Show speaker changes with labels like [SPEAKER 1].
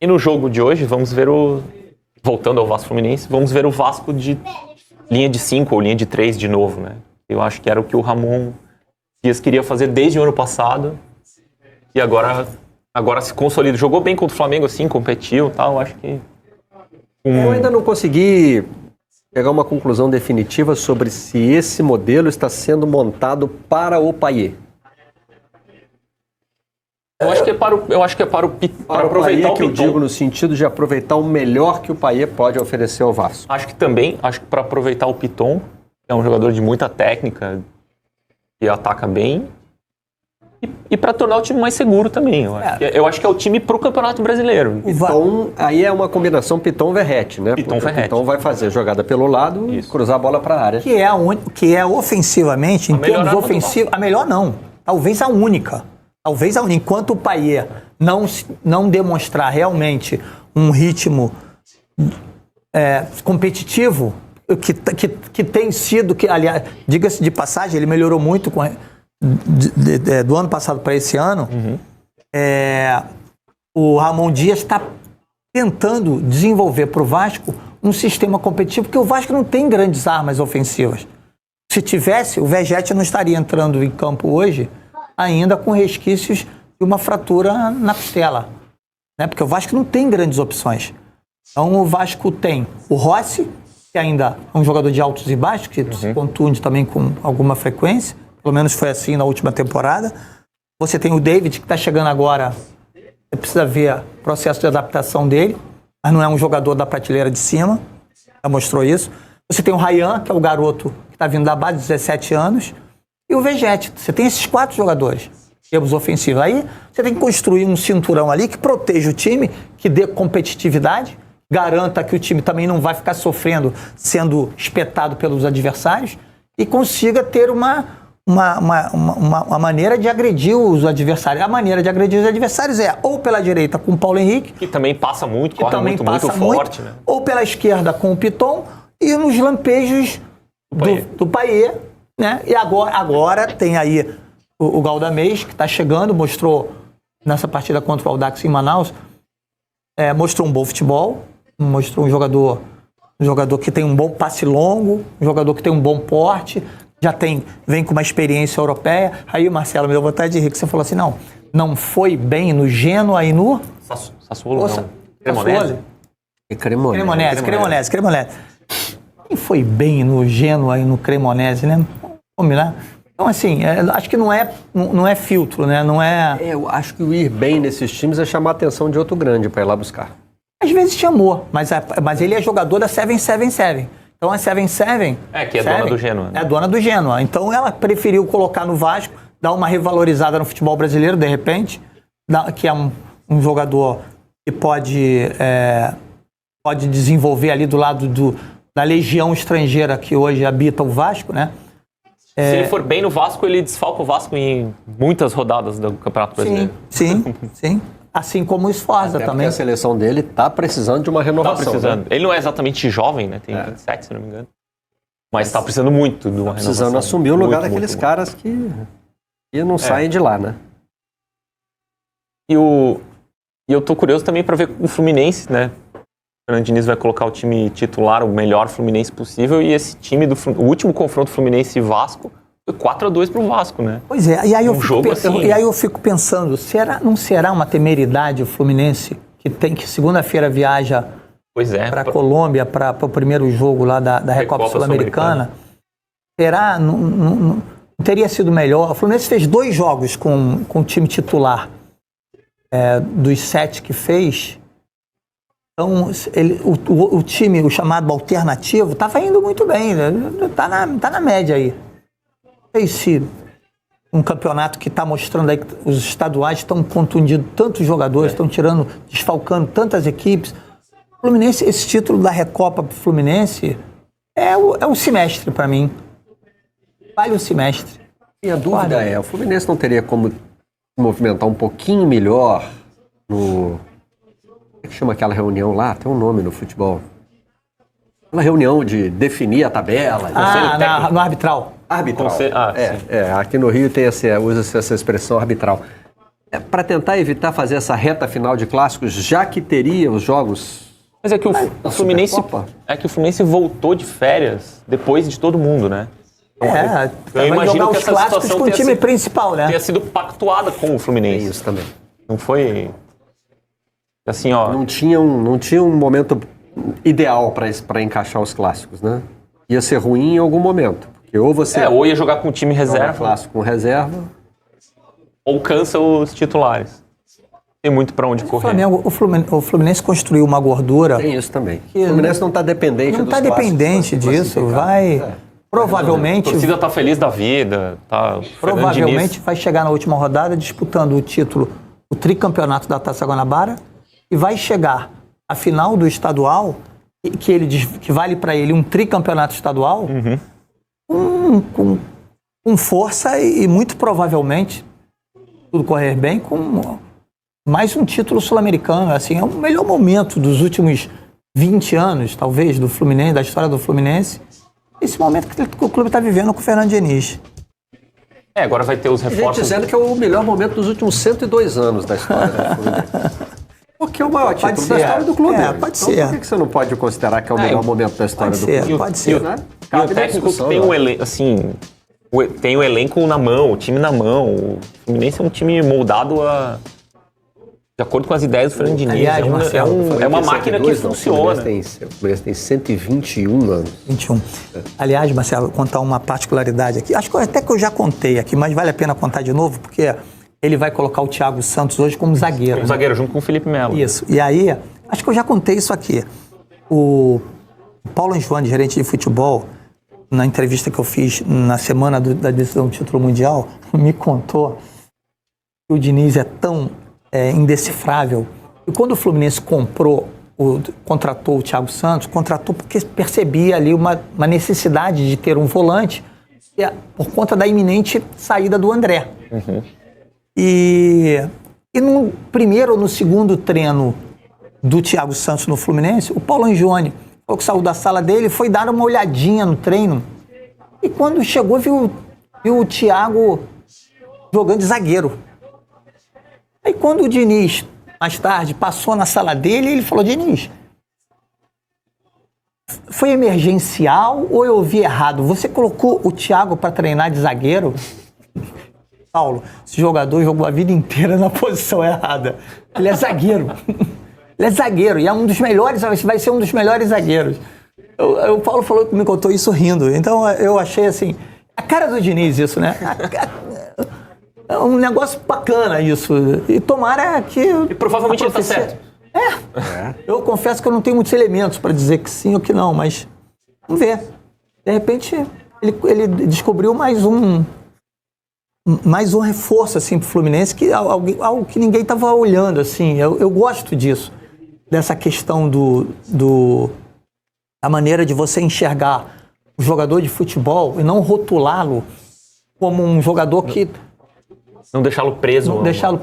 [SPEAKER 1] E no jogo de hoje, vamos ver voltando ao Vasco Fluminense, vamos ver o Vasco de linha de 5 ou linha de 3 de novo, né? Eu acho que era o que o Ramon Dias queria fazer desde o ano passado. E agora se consolida. Jogou bem contra o Flamengo, assim, competiu e tal. Acho que...
[SPEAKER 2] Eu ainda não consegui pegar uma conclusão definitiva sobre se esse modelo está sendo montado para o Payet.
[SPEAKER 1] Eu acho que é para aproveitar o Piton.
[SPEAKER 2] Que eu digo no sentido de aproveitar o melhor que o Payet pode oferecer ao Vasco.
[SPEAKER 1] Acho que para aproveitar o Piton, que é um jogador de muita técnica, que ataca bem, e para tornar o time mais seguro também. Eu acho que é o time para o Campeonato Brasileiro.
[SPEAKER 2] Piton, aí é uma combinação Piton-Verrete, né?
[SPEAKER 1] Piton-Verrete.
[SPEAKER 2] O Piton vai fazer jogada pelo lado e cruzar a bola para a área.
[SPEAKER 3] Que é ofensivamente, em termos ofensivos, a melhor não. Talvez a única. Enquanto o Payet não demonstrar realmente um ritmo competitivo, que tem sido, que aliás, diga-se de passagem, ele melhorou muito do ano passado para esse ano. O Ramon Dias está tentando desenvolver para o Vasco um sistema competitivo, porque o Vasco não tem grandes armas ofensivas. Se tivesse, o Vegetti não estaria entrando em campo hoje ainda com resquícios de uma fratura na costela, né? Porque o Vasco não tem grandes opções. Então o Vasco tem o Rossi, que ainda é um jogador de altos e baixos, que se contunde também com alguma frequência, pelo menos foi assim na última temporada. Você tem o David, que está chegando agora, você precisa ver o processo de adaptação dele, mas não é um jogador da prateleira de cima, já mostrou isso. Você tem o Ryan, que é o garoto que está vindo da base, 17 anos, e o Vegetti. Você tem esses 4 jogadores, termos ofensivos. Aí você tem que construir um cinturão ali que proteja o time, que dê competitividade, garanta que o time também não vai ficar sofrendo, sendo espetado pelos adversários, e consiga ter uma maneira de agredir os adversários. A maneira de agredir os adversários é ou pela direita com o Paulo Henrique,
[SPEAKER 1] que também passa muito, corre muito forte, né?
[SPEAKER 3] Ou pela esquerda com o Piton, e nos lampejos do Payet, né? E agora tem aí o Galdamés, que está chegando, mostrou nessa partida contra o Audax em Manaus, mostrou um bom futebol, mostrou um jogador que tem um bom passe longo, um jogador que tem um bom porte, vem com uma experiência europeia. Aí, Marcelo, me deu vontade de rir, que você falou assim, não foi bem no Genoa e no...
[SPEAKER 1] Sassuolo, não.
[SPEAKER 3] Cremonese. Quem foi bem no Genoa e no Cremonese, né? Vamos lá. Então, assim, acho que não é filtro, né? Não é...
[SPEAKER 2] Eu acho que o ir bem nesses times é chamar a atenção de outro grande para ir lá buscar.
[SPEAKER 3] Às vezes chamou, mas ele é jogador da 777. Então a 77...
[SPEAKER 1] que é dona do Genoa.
[SPEAKER 3] É dona do Genoa. Então ela preferiu colocar no Vasco, dar uma revalorizada no futebol brasileiro, de repente, que é um jogador que pode desenvolver ali do lado da legião estrangeira que hoje habita o Vasco, né?
[SPEAKER 1] Se ele for bem no Vasco, ele desfalca o Vasco em muitas rodadas do Campeonato Brasileiro.
[SPEAKER 3] Sim. Assim como o Esforza também.
[SPEAKER 2] A seleção dele está precisando de uma renovação.
[SPEAKER 1] Tá precisando. Né? Ele não é exatamente jovem, né? Tem 27, se não me engano. Mas está precisando muito de uma renovação.
[SPEAKER 2] Precisando assumir o lugar daqueles caras que não saem de lá, né?
[SPEAKER 1] E eu tô curioso também para ver o Fluminense, né? O Fernando Diniz vai colocar o time titular, o melhor Fluminense possível, e esse time o último confronto Fluminense e Vasco foi 4-2 pro Vasco, né?
[SPEAKER 3] Pois é, e aí eu fico pensando, não será uma temeridade o Fluminense, que segunda-feira viaja para a Colômbia, para o primeiro jogo lá da Recopa Sul-Americana? Será? Não teria sido melhor? O Fluminense fez 2 jogos com o time titular, dos 7 que fez. Então, o time, o chamado alternativo, estava indo muito bem, né? Tá na média aí. Se um campeonato que está mostrando aí que os estaduais estão contundindo tantos jogadores, estão desfalcando tantas equipes. O Fluminense, esse título da Recopa pro Fluminense é um semestre para mim. Vale o semestre.
[SPEAKER 2] E a dúvida o Fluminense não teria como movimentar um pouquinho melhor no... Como é que chama aquela reunião lá? Tem um nome no futebol. Aquela reunião de definir a tabela.
[SPEAKER 3] No arbitral.
[SPEAKER 2] Arbitral. Aqui no Rio usa-se essa expressão arbitral. para tentar evitar fazer essa reta final de clássicos, já que teria os jogos...
[SPEAKER 1] Mas é que o Fluminense
[SPEAKER 2] Supercopa?
[SPEAKER 1] é que o Fluminense voltou de férias depois de todo mundo, né?
[SPEAKER 3] Eu
[SPEAKER 1] Eu imagino
[SPEAKER 3] jogar
[SPEAKER 1] que
[SPEAKER 3] os
[SPEAKER 1] essa
[SPEAKER 3] clássicos
[SPEAKER 1] situação
[SPEAKER 3] com o
[SPEAKER 1] tenha
[SPEAKER 3] time
[SPEAKER 1] sido-
[SPEAKER 3] principal, né?
[SPEAKER 1] Tinha sido pactuada com o
[SPEAKER 2] É
[SPEAKER 1] Fluminense.
[SPEAKER 2] isso também.
[SPEAKER 1] Não foi assim, ó.
[SPEAKER 2] Não tinha um momento ideal para encaixar os clássicos, né? Ia ser ruim em algum momento. Porque ou você
[SPEAKER 1] Ou ia jogar com o time
[SPEAKER 2] joga
[SPEAKER 1] reserva,
[SPEAKER 2] clássico com reserva,
[SPEAKER 1] ou cansa os titulares. Tem muito pra onde
[SPEAKER 3] O
[SPEAKER 1] correr.
[SPEAKER 3] Flamengo, o Fluminense construiu uma gordura.
[SPEAKER 2] tem isso também. O Fluminense não está dependente
[SPEAKER 3] Não
[SPEAKER 2] dos
[SPEAKER 3] está
[SPEAKER 2] clássicos
[SPEAKER 3] dependente
[SPEAKER 2] pra se
[SPEAKER 3] disso.
[SPEAKER 2] classificar.
[SPEAKER 3] Vai.
[SPEAKER 2] É.
[SPEAKER 1] A
[SPEAKER 3] Provavelmente.
[SPEAKER 1] torcida tá feliz da vida, tá. Fernando
[SPEAKER 3] Provavelmente
[SPEAKER 1] Diniz-
[SPEAKER 3] vai chegar na última rodada disputando o título, o tricampeonato da Taça Guanabara, e vai chegar à final do estadual, que ele diz que vale para ele um tricampeonato estadual, com força e muito provavelmente, tudo correr bem, com mais um título sul-americano. Assim, é o melhor momento dos últimos 20 anos, talvez, do Fluminense, da história do Fluminense. Esse momento que o clube está vivendo com o Fernando Diniz.
[SPEAKER 1] Agora vai ter os
[SPEAKER 2] Tem gente
[SPEAKER 1] reforços.
[SPEAKER 2] dizendo que é o melhor momento dos últimos 102 anos da história do Fluminense. Porque é o maior título
[SPEAKER 3] ser.
[SPEAKER 2] da história do clube.
[SPEAKER 3] Pode
[SPEAKER 2] Então,
[SPEAKER 3] ser.
[SPEAKER 2] por que você não pode considerar que é o melhor momento da história
[SPEAKER 3] Pode
[SPEAKER 2] do
[SPEAKER 3] ser,
[SPEAKER 2] clube?
[SPEAKER 3] pode ser.
[SPEAKER 2] Né?
[SPEAKER 1] E o
[SPEAKER 2] Cabe na
[SPEAKER 1] técnico que
[SPEAKER 2] discussão,
[SPEAKER 1] tem
[SPEAKER 2] né?
[SPEAKER 1] o elenco, assim, tem o elenco na mão, o time na mão. O Fluminense é um time moldado de acordo com as ideias do Fernando Diniz.
[SPEAKER 3] Aliás, Marcelo,
[SPEAKER 1] É uma máquina que
[SPEAKER 2] 102, não,
[SPEAKER 1] funciona.
[SPEAKER 2] O Fluminense tem 121 anos.
[SPEAKER 3] 21. Aliás, Marcelo, vou contar uma particularidade aqui. Acho que até que eu já contei aqui, mas vale a pena contar de novo, porque ele vai colocar o Thiago Santos hoje como zagueiro.
[SPEAKER 1] Um zagueiro junto com o Felipe Melo.
[SPEAKER 3] Isso. E aí, acho que eu já contei isso aqui. O Paulo Anjoane, gerente de futebol, na entrevista que eu fiz na semana da decisão do título mundial, me contou que o Diniz é tão indecifrável. E quando o Fluminense contratou o Thiago Santos, contratou porque percebia ali uma necessidade de ter um volante por conta da iminente saída do André. E no primeiro ou no segundo treino do Thiago Santos no Fluminense, o Paulo Angione falou que saiu da sala dele, foi dar uma olhadinha no treino, e quando chegou viu o Thiago jogando de zagueiro. Aí quando o Diniz, mais tarde, passou na sala dele, ele falou: Diniz, foi emergencial ou eu ouvi errado? Você colocou o Thiago para treinar de zagueiro? Paulo, esse jogador jogou a vida inteira na posição errada. Ele é zagueiro. Ele é zagueiro e é um dos melhores, vai ser um dos melhores zagueiros. O Paulo falou que me contou isso rindo. Então eu achei assim, a cara do Diniz isso, né? É um negócio bacana isso. E tomara que...
[SPEAKER 1] E provavelmente ele tá certo.
[SPEAKER 3] Eu confesso que eu não tenho muitos elementos para dizer que sim ou que não, mas vamos ver. De repente ele descobriu mais um reforço assim pro Fluminense, que algo que ninguém estava olhando assim. Eu gosto disso, dessa questão da maneira de você enxergar o jogador de futebol e não rotulá-lo como um jogador que
[SPEAKER 1] Não deixá-lo preso.
[SPEAKER 3] deixá-lo